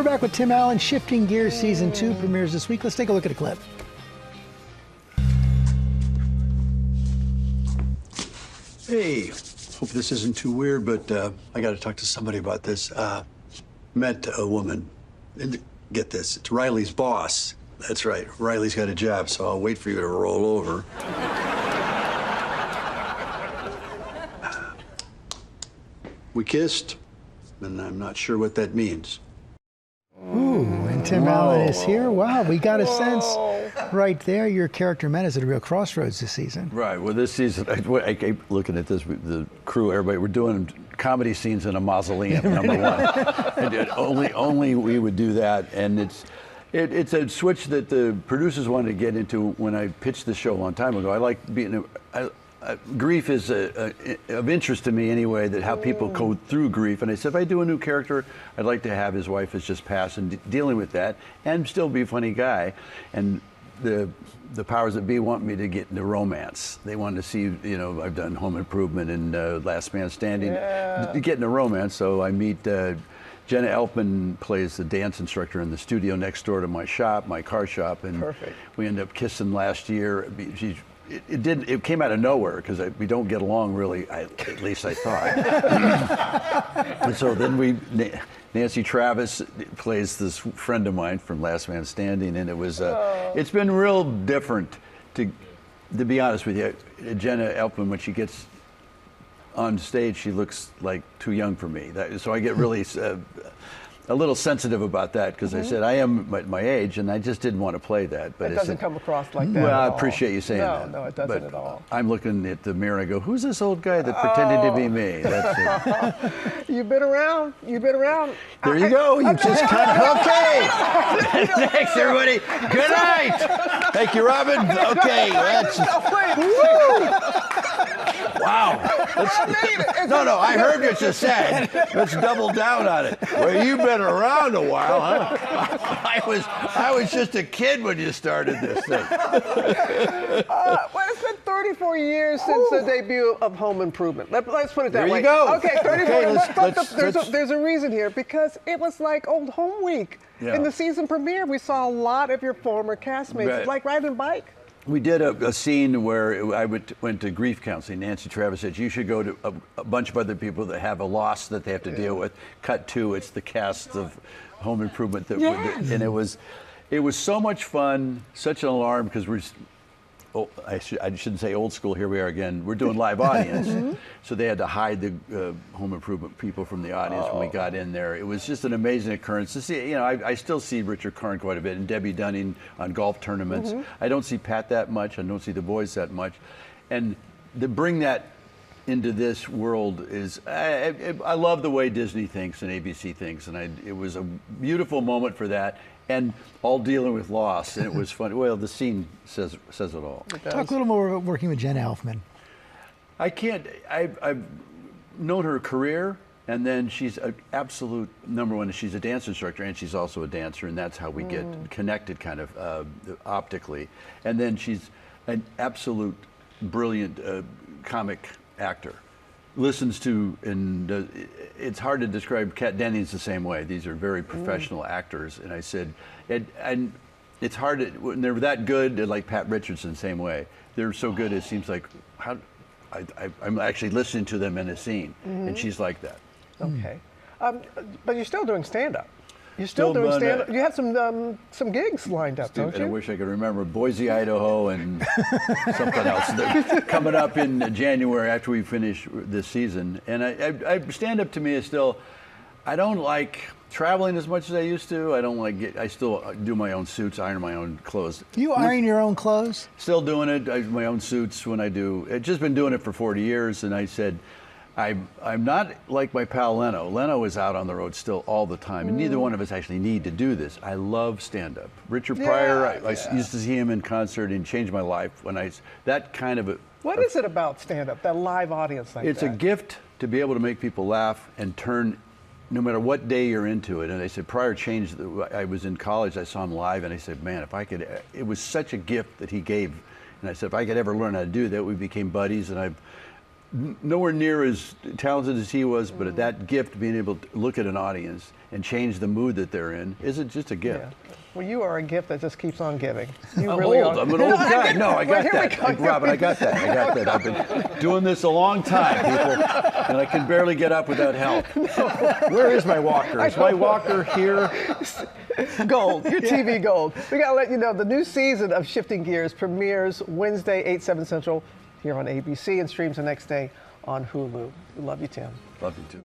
we're back with Tim Allen. Shifting Gears Season 2 premieres this week. Let's take a look at a clip. Hey, hope this isn't too weird, but I got to talk to somebody about this. Met a woman, and get this, it's Riley's boss. That's right, Riley's got a job, so I'll wait for you to roll over. We kissed, and I'm not sure what that means. Ooh, and Tim Allen is here. Wow, we got a sense right there. Your character met us at a real crossroads this season. Right. Well, this season, I keep looking at this. The crew, everybody, we're doing comedy scenes in a mausoleum. Number one, and only we would do that, and it's a switch that the producers wanted to get into when I pitched the show a long time ago. I like being grief is of interest to me anyway, that how people go through grief. And I said, if I do a new character, I'd like to have his wife has just passed and dealing with that and still be a funny guy. And the powers that be want me to get into romance. They want to see, you know, I've done Home Improvement and Last Man Standing, to get into romance. So I meet Jenna Elfman plays the dance instructor in the studio next door to my shop, my car shop. And we ended up kissing last year. It came out of nowhere because we don't get along really, at least I thought. And so then Nancy Travis plays this friend of mine from Last Man Standing, and it was, it's been real different to be honest with you. Jenna Elfman, when she gets on stage, she looks like too young for me. So I get really a little sensitive about that because I said I am at my age, and I just didn't want to play that. But it doesn't come across like that. Well, I appreciate you saying that. No, it doesn't at all. I'm looking at the mirror and I go, "Who's this old guy that pretended to be me?" That's it. You've been around. You've been around. There you go. You just kind of okay. Thanks, everybody. Good night. Thank you, Robin. Okay, that's. Wow. No, I heard what you said. Let's double down on it. Well, you've been around a while, huh? I was just a kid when you started this thing. Well, it's been 34 years since the debut of Home Improvement. Let's put it that way. There you go. Okay, 34 Okay, there's a reason here, because it was like old home week. Yeah. In the season premiere, we saw a lot of your former castmates, like riding a bike. We did a scene where I went to grief counseling. Nancy Travis said, you should go to a bunch of other people that have a loss that they have to deal with. Cut to, it's the cast of Home Improvement. And it was so much fun, such an alarm, because I shouldn't say old school, here we are again. We're doing live audience. So they had to hide the Home Improvement people from the audience when we got in there. It was just an amazing occurrence to see. You know, I still see Richard Karn quite a bit, and Debbie Dunning on golf tournaments. I don't see Pat that much. I don't see the boys that much. And to bring that into this world is, I love the way Disney thinks and ABC thinks, and it was a beautiful moment for that. And all dealing with loss, and it was fun. Well, the scene says it all. Talk a little more about working with Jenna Elfman. I've known her career, and then she's an absolute number one. She's a dance instructor, and she's also a dancer, and that's how we get connected kind of optically. And then she's an absolute brilliant comic actor. Listens to, and it's hard to describe. Kat Dennings the same way. These are very professional actors, and I said, and it's hard to, when they're that good, like Pat Richardson, same way. They're so good, it seems like I'm actually listening to them in a scene, and she's like that. Okay, but you're still doing stand-up. You're still doing stand-up. You have some gigs lined up, don't you? I wish I could remember Boise, Idaho, and something else. They're coming up in January after we finish this season. And stand-up to me is still, I don't like traveling as much as I used to. I don't like I still do my own suits, iron my own clothes. You iron your own clothes? Still doing it. My own suits when I do. I've just been doing it for 40 years, and I said, I'm not like my pal Leno. Leno is out on the road still all the time, and neither one of us actually need to do this. I love stand-up. Richard Pryor, I used to see him in concert and changed my life that kind of a... What is it about stand-up, that live audience like that? It's a gift to be able to make people laugh and turn, no matter what day you're into it. And I said, Pryor changed, I was in college, I saw him live, and I said, man, if I could, it was such a gift that he gave. And I said, if I could ever learn how to do that, we became buddies, and nowhere near as talented as he was, but that gift, being able to look at an audience and change the mood that they're in, isn't just a gift. Yeah. Well, you are a gift that just keeps on giving. You I'm really old. are. I'm an old guy. No, I got Well, here we that. go. Robin, I got that. I've been doing this a long time, people, and I can barely get up without help. Where is my walker? Is my walker here? Gold. You're TV gold. We got to let you know the new season of Shifting Gears premieres Wednesday, 8/7 Central here on ABC and streams the next day on Hulu. We love you, Tim. Love you too.